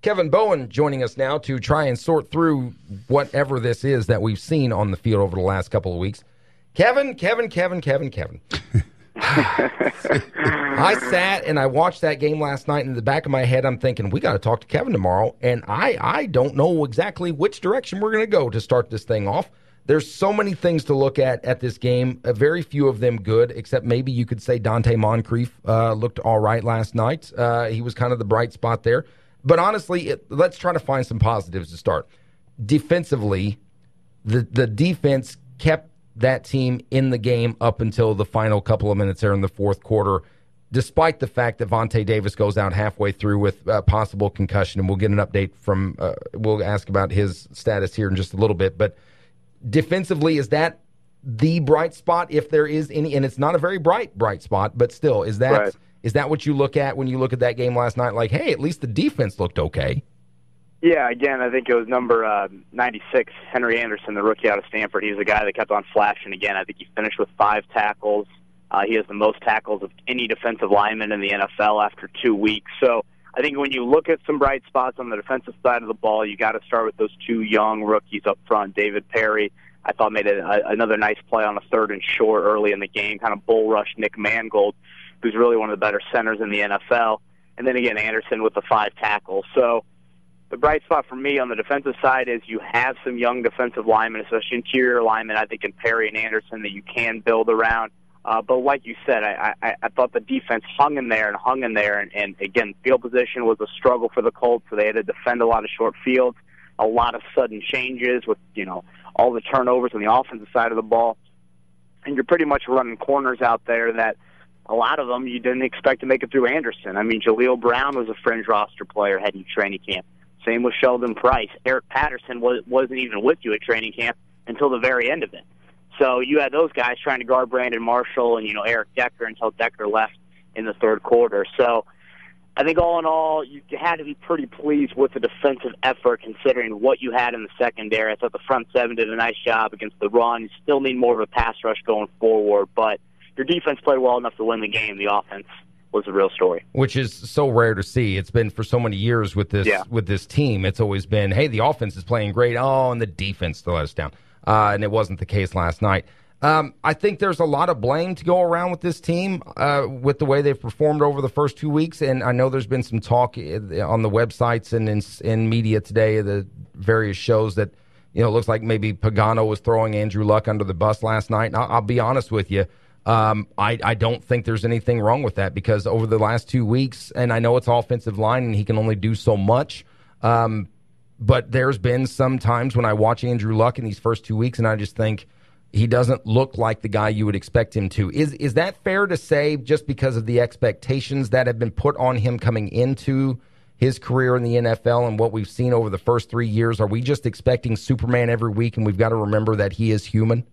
Kevin Bowen joining us now to try and sort through whatever this is that we've seen on the field over the last couple of weeks. Kevin. I sat and I watched that game last night, and in the back of my head, I'm thinking, we got to talk to Kevin tomorrow, and I don't know exactly which direction we're going to go to start this thing off. There's so many things to look at this game, very few of them good, except maybe you could say Dante Moncrief looked all right last night. He was kind of the bright spot there. But honestly, let's try to find some positives to start. Defensively, the defense kept that team in the game up until the final couple of minutes there in the fourth quarter, despite the fact that Vontae Davis goes out halfway through with possible concussion. And we'll get an update from we'll ask about his status here in just a little bit. But defensively, is that the bright spot, if there is any? And it's not a very bright spot, but still, is that right? Is that what you look at when you look at that game last night? Like, hey, at least the defense looked okay. Yeah, again, I think it was number 96, Henry Anderson, the rookie out of Stanford. He was the guy that kept on flashing again. I think he finished with 5 tackles. He has the most tackles of any defensive lineman in the NFL after 2 weeks. So I think when you look at some bright spots on the defensive side of the ball, you got to start with those 2 young rookies up front. David Perry, I thought, made another nice play on a 3rd and short early in the game, kind of bull rush Nick Mangold, who's really one of the better centers in the NFL. And then again, Anderson with the 5 tackles. So the bright spot for me on the defensive side is you have some young defensive linemen, especially interior linemen, I think in Perry and Anderson, that you can build around. But like you said, I thought the defense hung in there. And again, field position was a struggle for the Colts, so they had to defend a lot of short fields, a lot of sudden changes with, all the turnovers on the offensive side of the ball. And you're pretty much running corners out there that a lot of them you didn't expect to make it through Anderson. I mean, Jaleel Brown was a fringe roster player heading training camp. Same with Sheldon Price. Eric Patterson wasn't even with you at training camp until the very end of it. So you had those guys trying to guard Brandon Marshall and, Eric Decker until Decker left in the third quarter. So I think all in all, you had to be pretty pleased with the defensive effort considering what you had in the secondary. I thought the front seven did a nice job against the run. You still need more of a pass rush going forward, but your defense played well enough to win the game. The offense was the real story. Which is so rare to see. It's been for so many years with this team. It's always been, hey, the offense is playing great. Oh, and the defense still let us down. And it wasn't the case last night. I think there's a lot of blame to go around with this team with the way they've performed over the first 2 weeks. And I know there's been some talk on the websites and in media today, the various shows that, it looks like maybe Pagano was throwing Andrew Luck under the bus last night. And I'll be honest with you. I don't think there's anything wrong with that because over the last 2 weeks, and I know it's offensive line and he can only do so much, but there's been some times when I watch Andrew Luck in these first 2 weeks and I just think he doesn't look like the guy you would expect him to. Is that fair to say just because of the expectations that have been put on him coming into his career in the NFL and what we've seen over the first 3 years? Are we just expecting Superman every week and we've got to remember that he is human?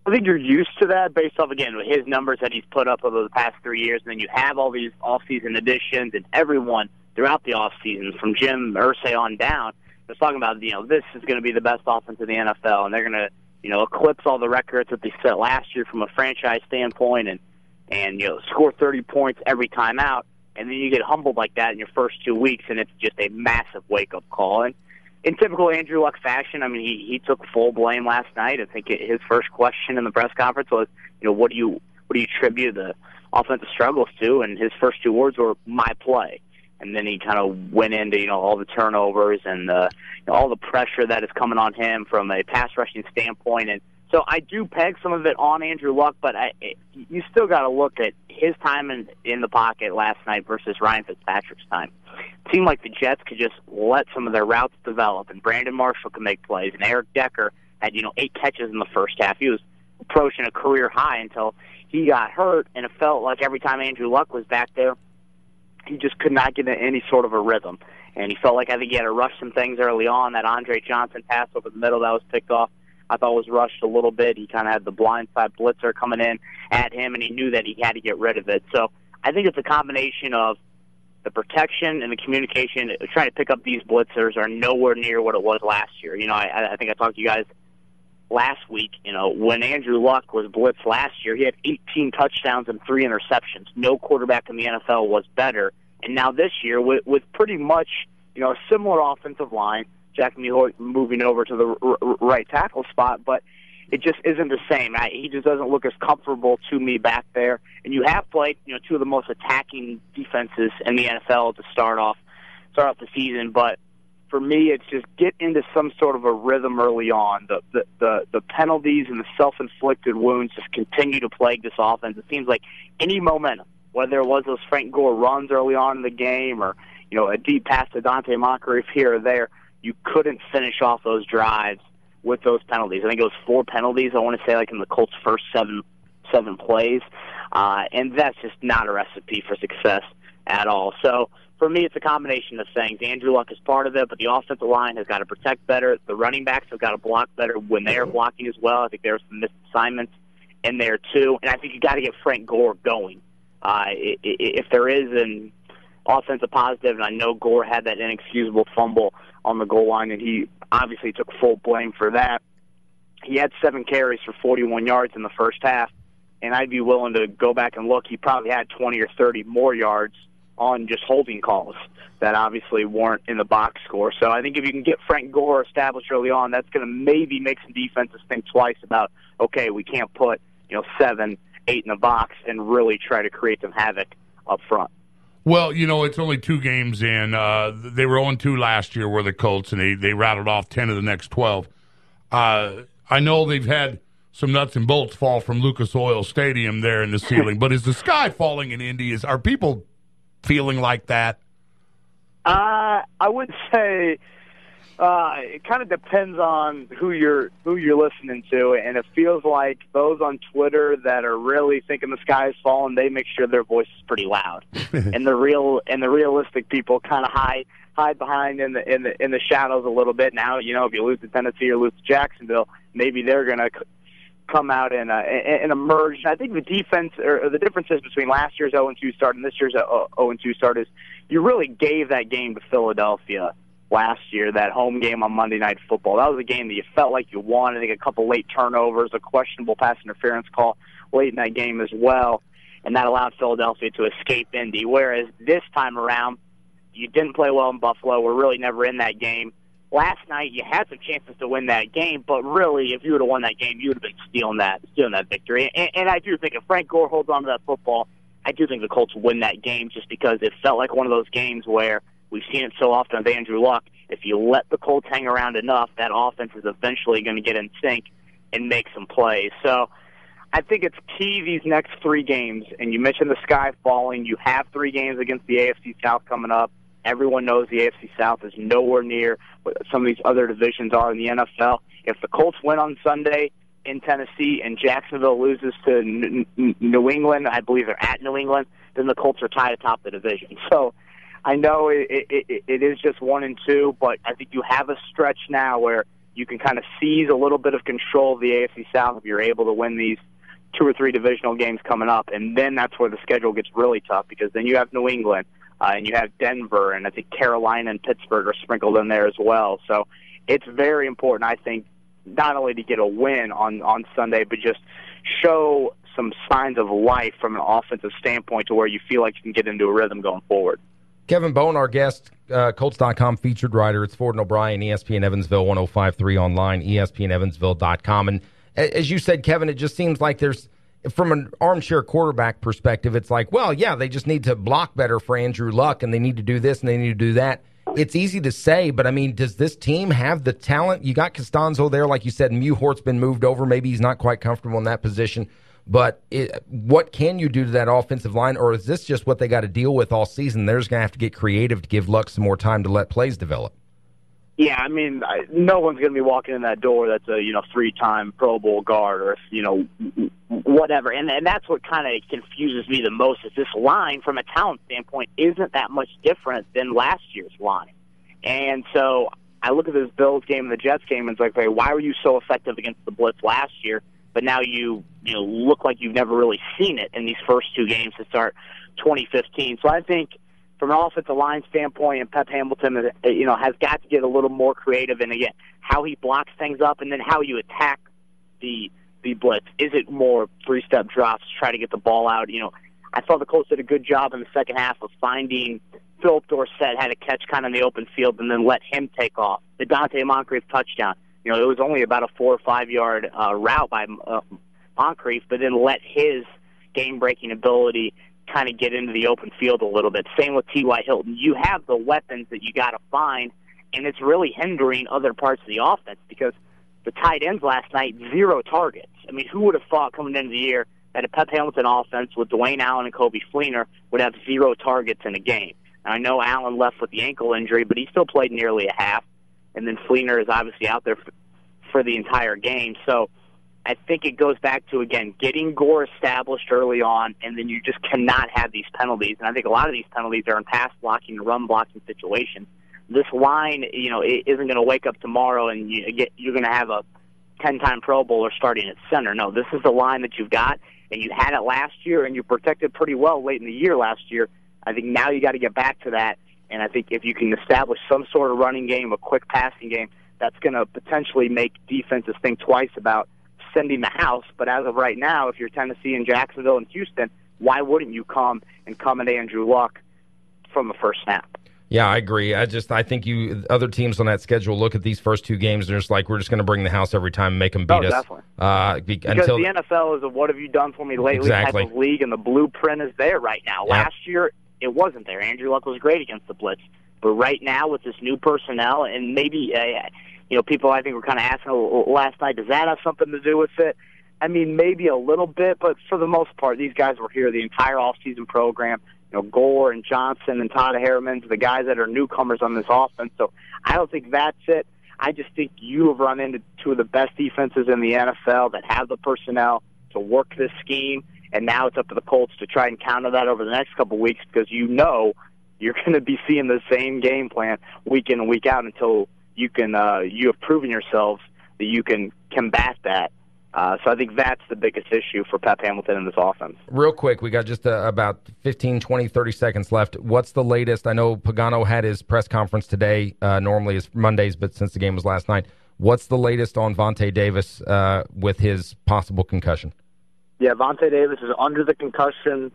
I think you're used to that based off, again, his numbers that he's put up over the past 3 years. And then you have all these offseason additions and everyone throughout the offseason, from Jim Irsay on down, was talking about, this is going to be the best offense in the NFL. And they're going to, eclipse all the records that they set last year from a franchise standpoint and score 30 points every time out. And then you get humbled like that in your first 2 weeks, and it's just a massive wake-up call. And in typical Andrew Luck fashion, I mean, he took full blame last night. I think his first question in the press conference was, what do you attribute the offensive struggles to? And his first 2 words were, my play. And then he kind of went into, all the turnovers and all the pressure that is coming on him from a pass rushing standpoint. And so I do peg some of it on Andrew Luck, but you still got to look at his time in the pocket last night versus Ryan Fitzpatrick's time. It seemed like the Jets could just let some of their routes develop, and Brandon Marshall could make plays, and Eric Decker had 8 catches in the first half. He was approaching a career high until he got hurt, and it felt like every time Andrew Luck was back there, he just could not get into any sort of a rhythm. And he felt like I think he had to rush some things early on. That Andre Johnson pass over the middle that was picked off, I thought was rushed a little bit. He kind of had the blindside blitzer coming in at him, and he knew that he had to get rid of it. So I think it's a combination of the protection and the communication. Trying to pick up these blitzers are nowhere near what it was last year. I think I talked to you guys last week. When Andrew Luck was blitzed last year, he had 18 touchdowns and 3 interceptions. No quarterback in the NFL was better. And now this year, with pretty much, a similar offensive line. Jack Muhoy moving over to the right tackle spot, but it just isn't the same. He just doesn't look as comfortable to me back there. And you have played, two of the most attacking defenses in the NFL to start off the season. But for me, it's just get into some sort of a rhythm early on. The penalties and the self-inflicted wounds just continue to plague this offense. It seems like any momentum, whether it was those Frank Gore runs early on in the game or a deep pass to Dante Moncrief here or there, you couldn't finish off those drives with those penalties. I think it was 4 penalties, I want to say, like in the Colts' first seven plays. And that's just not a recipe for success at all. So for me, it's a combination of things. Andrew Luck is part of it, but the offensive line has got to protect better. The running backs have got to block better when they are blocking as well. I think there are some missed assignments in there too. And I think you got to get Frank Gore going. If there is an offensive positive, and I know Gore had that inexcusable fumble on the goal line, and he obviously took full blame for that. He had 7 carries for 41 yards in the first half, and I'd be willing to go back and look. He probably had 20 or 30 more yards on just holding calls that obviously weren't in the box score. So I think if you can get Frank Gore established early on, that's going to maybe make some defenses think twice about, okay, we can't put 7, 8 in the box and really try to create some havoc up front. Well, it's only 2 games in. They were 0-2 last year, were the Colts, and they rattled off 10 of the next 12. I know they've had some nuts and bolts fall from Lucas Oil Stadium there in the ceiling, but is the sky falling in Indy? Are people feeling like that? I would say it kind of depends on who you're listening to, and it feels like those on Twitter that are really thinking the sky is falling, they make sure their voice is pretty loud, and the realistic people kind of hide behind in the shadows a little bit. Now, if you lose to Tennessee or lose to Jacksonville, maybe they're going to come out and emerge. I think the defense or the differences between last year's 0-2 start and this year's 0-2 start is you really gave that game to Philadelphia last year, that home game on Monday Night Football. That was a game that you felt like you won. I think a couple late turnovers, a questionable pass interference call late in that game as well, and that allowed Philadelphia to escape Indy. Whereas this time around, you didn't play well in Buffalo. We're really never in that game. Last night, you had some chances to win that game, but really, if you would have won that game, you would have been stealing that victory. And I do think if Frank Gore holds on to that football, I do think the Colts win that game just because it felt like one of those games where we've seen it so often with Andrew Luck. If you let the Colts hang around enough, that offense is eventually going to get in sync and make some plays. So I think it's key these next 3 games. And you mentioned the sky falling. You have 3 games against the AFC South coming up. Everyone knows the AFC South is nowhere near what some of these other divisions are in the NFL. If the Colts win on Sunday in Tennessee and Jacksonville loses to New England, I believe they're at New England, then the Colts are tied atop the division. So I know it is just 1 and 2, but I think you have a stretch now where you can kind of seize a little bit of control of the AFC South if you're able to win these 2 or 3 divisional games coming up. And then that's where the schedule gets really tough because then you have New England. And you have Denver, and I think Carolina and Pittsburgh are sprinkled in there as well. So it's very important, I think, not only to get a win on Sunday, but just show some signs of life from an offensive standpoint to where you feel like you can get into a rhythm going forward. Kevin Bowen, our guest, Colts.com featured writer. It's Ford and O'Brien, ESPN Evansville 105.3 online, ESPNEvansville.com. And as you said, Kevin, it just seems like there's, from an armchair quarterback perspective, it's like, well, yeah, they just need to block better for Andrew Luck, and they need to do this, and they need to do that. It's easy to say, but, I mean, does this team have the talent? You got Costanzo there, like you said, Muhort's been moved over. Maybe he's not quite comfortable in that position. But what can you do to that offensive line, or is this just what they got to deal with all season? They're just going to have to get creative to give Luck some more time to let plays develop. Yeah, I mean, no one's going to be walking in that door that's a 3-time Pro Bowl guard or whatever. And that's what kind of confuses me the most is this line from a talent standpoint isn't that much different than last year's line. And so I look at this Bills game and the Jets game and it's like, okay, why were you so effective against the blitz last year? But now you look like you've never really seen it in these first 2 games to start 2015. So I think from an offensive line standpoint, and Pep Hamilton, has got to get a little more creative in, again, how he blocks things up and then how you attack the blitz. Is it more 3-step drops to try to get the ball out? I thought the Colts did a good job in the second half of finding Philip Dorsett had a catch kind of in the open field and then let him take off. The Dante Moncrief touchdown, it was only about a 4 or 5 yard route by Moncrief, but then let his game-breaking ability kind of get into the open field a little bit. Same with T.Y. Hilton. You have the weapons that you got to find, and it's really hindering other parts of the offense because the tight ends last night, 0 targets. I mean, who would have thought coming into the year that a Pep Hamilton offense with Dwayne Allen and Kobe Fleener would have 0 targets in a game? Now, I know Allen left with the ankle injury, but he still played nearly a half, and then Fleener is obviously out there for the entire game. So I think it goes back to, again, getting Gore established early on, and then you just cannot have these penalties. And I think a lot of these penalties are in pass blocking and run blocking situations. This line, it isn't going to wake up tomorrow and you're going to have a 10-time Pro Bowler starting at center. No, this is the line that you've got, and you had it last year, and you protected pretty well late in the year last year. I think now you got to get back to that, and I think if you can establish some sort of running game, a quick passing game, that's going to potentially make defenses think twice about sending the house. But as of right now, if you're Tennessee and Jacksonville and Houston, why wouldn't you come at Andrew Luck from the first snap? Yeah, I agree. I think other teams on that schedule look at these first 2 games and they're just like, we're just going to bring the house every time and make them beat us. Definitely. Because the NFL is a what have you done for me lately type of league, and the blueprint is there right now. Yep. Last year, it wasn't there. Andrew Luck was great against the blitz. But right now with this new personnel, and maybe people I think were kind of asking last night, does that have something to do with it? I mean, maybe a little bit, but for the most part, these guys were here the entire offseason program. Gore and Johnson and Todd Harriman, the guys that are newcomers on this offense. So I don't think that's it. I just think you have run into 2 of the best defenses in the NFL that have the personnel to work this scheme, and now it's up to the Colts to try and counter that over the next couple of weeks because you're going to be seeing the same game plan week in and week out until you have proven yourselves that you can combat that. So I think that's the biggest issue for Pep Hamilton in this offense. Real quick, we got just about 15, 20, 30 seconds left. What's the latest? I know Pagano had his press conference today. Normally it's Mondays, but since the game was last night, what's the latest on Vontae Davis with his possible concussion? Yeah, Vontae Davis is under the concussion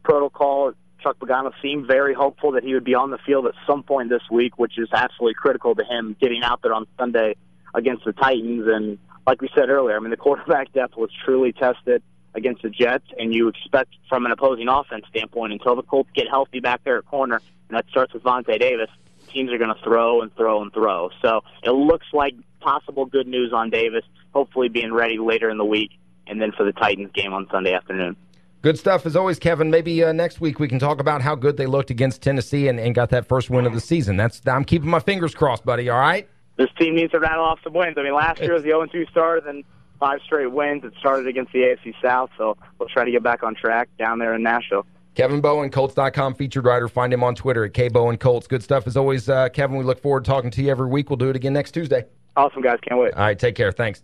protocol. Chuck Pagano seemed very hopeful that he would be on the field at some point this week, which is absolutely critical to him getting out there on Sunday against the Titans. And like we said earlier, I mean, the quarterback depth was truly tested against the Jets, and you expect from an opposing offense standpoint, until the Colts get healthy back there at corner, and that starts with Vontae Davis, teams are going to throw and throw and throw. So it looks like possible good news on Davis, hopefully being ready later in the week, and then for the Titans game on Sunday afternoon. Good stuff as always, Kevin. Maybe next week we can talk about how good they looked against Tennessee and got that first win of the season. I'm keeping my fingers crossed, buddy, all right? This team needs to rattle off some wins. I mean, last year was the 0-2 start, then 5 straight wins. It started against the AFC South, so we'll try to get back on track down there in Nashville. Kevin Bowen, Colts.com featured writer. Find him on Twitter at KBowenColts. Good stuff as always, Kevin. We look forward to talking to you every week. We'll do it again next Tuesday. Awesome, guys. Can't wait. All right, take care. Thanks.